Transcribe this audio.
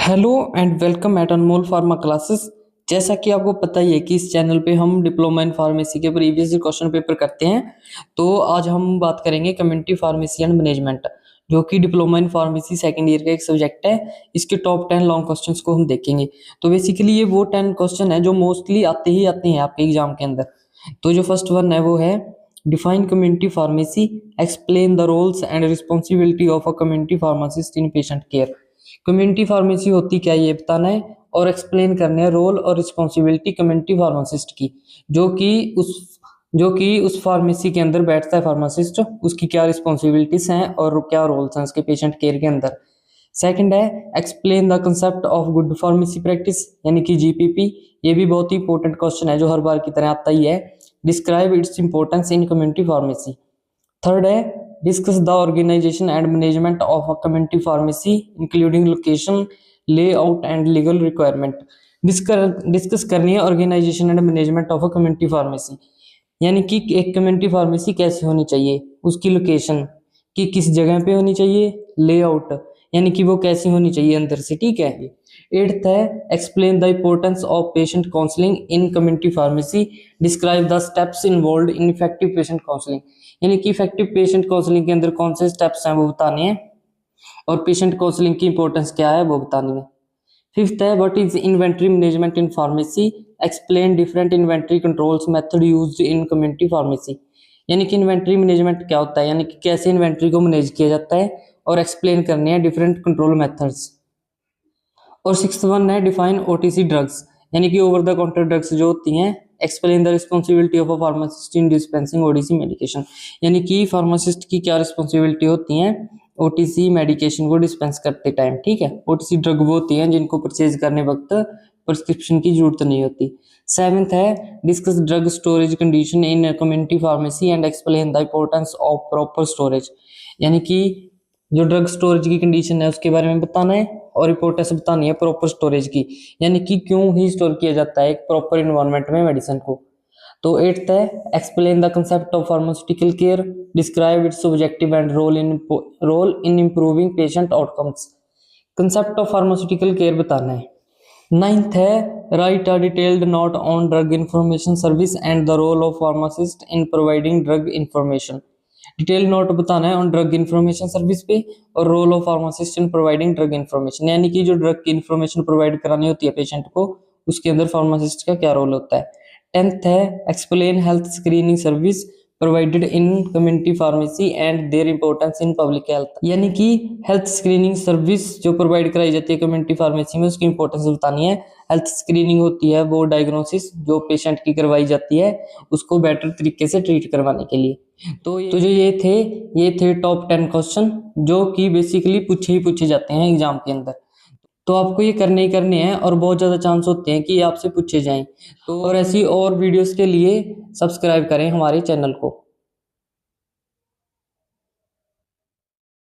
Hello and welcome eight Anmol pharma classes. जैसा कि आपको पता ही है कि इस चैनल पे हम डिप्लोमा इन फार्मेसी के प्रीवियस क्वेश्चन पेपर करते हैं। तो आज हम बात करेंगे कम्युनिटी फार्मेसी एंड मैनेजमेंट, जो कि diploma in pharmacy second year का एक सब्जेक्ट है। इसके टॉप 10 लॉन्ग क्वेश्चंस को हम देखेंगे। तो बेसिकली ये वो 10 क्वेश्चन है जो मोस्टली आते हैं आपके एग्जाम के अंदर। तो जो फर्स्ट वन है वो है define community pharmacy, explain the roles and responsibility of a community pharmacist in patient care. Community pharmacy होती क्या है ये बताना है और एक्सप्लेन करने हैं रोल और रिस्पॉन्सिबिलिटी कम्युनिटी फार्मासिस्ट की, जो कि उस फार्मेसी के अंदर बैठता है फार्मासिस्ट, उसकी क्या रिस्पॉन्सिबिलिटीज हैं और क्या रोल्स हैं उसके पेशेंट केयर के अंदर। सेकंड है explain the concept of good pharmacy practice, यानी कि जीपीपी। ये भी बहुत ही इंपॉर्टेंट क्वेश्चन है जो हर बार की तरह आता ही है। Describe its importance in community pharmacy. Third है discuss the organisation and management of a community pharmacy including location, layout and legal requirement. Discuss करनी है organisation and management of a community pharmacy, यानी कि एक कम्युनिटी फार्मेसी कैसे होनी चाहिए, उसकी लोकेशन कि किस जगह पे होनी चाहिए, लेआउट यानी कि वो कैसी होनी चाहिए अंदर से, ठीक है। एट्थ है explain the importance of patient counselling in community pharmacy, describe the steps involve in effective patient counselling, यानी कि इफेक्टिव पेशेंट काउंसलिंग के अंदर कौन से स्टेप्स हैं वो बताने हैं और पेशेंट काउंसलिंग की इंपॉर्टेंस क्या है वो बतानी है। फिफ्थ है what is inventory management in pharmacy, explain different inventory controls method used in community pharmacy, यानी कि इन्वेंट्री मैनेजमेंट क्या होता है, यानी कि कैसे इन्वेंट्री को मैनेज किया जाता है और एक्सप्लेन करने हैं डिफरेंट कंट्रोल मेथड्स। और सिक्स्थ वन है डिफाइन ओटीसी ड्रग्स, यानी कि ओवर द काउंटर ड्रग्स जो होती हैं। Explain the responsibility of a pharmacist in dispensing OTC medication, यानी कि फार्मासिस्ट की क्या रिस्पॉन्सिबिलिटी होती हैं ओटीसी मेडिकेशन को डिस्पेंस करते टाइम, ठीक है। ओटीसी ड्रग वो होती हैं जिनको परचेज करने वक्त प्रिस्क्रिप्शन की जरूरत नहीं होती। सेवेंथ है discuss drug storage condition in community pharmacy and explain the importance of proper storage, यानी कि जो ड्रग स्टोरेज की कंडीशन है उसके बारे में बताना है और इंपॉर्टेंस बतानी है प्रॉपर स्टोरेज की, यानी कि क्यों ही स्टोर किया जाता है एक प्रॉपर इन्वायरमेंट में मेडिसिन को। तो एट्थ है explain the concept of pharmaceutical care, describe its objective and role in improving patient outcomes. Concept of pharmaceutical care बताना है। नाइन्थ है write a detailed note on drug information service and the role of pharmacist in providing drug information. Detail note बताना है on drug information service पे और role of pharmacist in providing drug information, यानी कि जो drug की information provide करानी होती है पेशेंट को उसके अंदर फार्मासिस्ट का क्या रोल होता है। टेंथ है explain health screening service provided in community pharmacy and their importance in public health, यानी कि हेल्थ स्क्रीनिंग सर्विस जो प्रोवाइड कराई जाती है कम्युनिटी फार्मेसी में उसकी इंपॉर्टेंस बतानी है। हेल्थ स्क्रीनिंग होती है वो डायग्नोसिस जो पेशेंट की करवाई जाती है उसको बेटर तरीके से ट्रीट करवाने के लिए। तो जो ये थे टॉप 10 क्वेश्चन जो कि बेसिकली पूछे जाते हैं एग्जाम के अंदर। तो आपको ये करने ही करने हैं और बहुत ज़्यादा चांस होते हैं कि ये आपसे पूछे जाएं। तो और ऐसी और वीडियोस के लिए सब्सक्राइब करें हमारे चैनल को।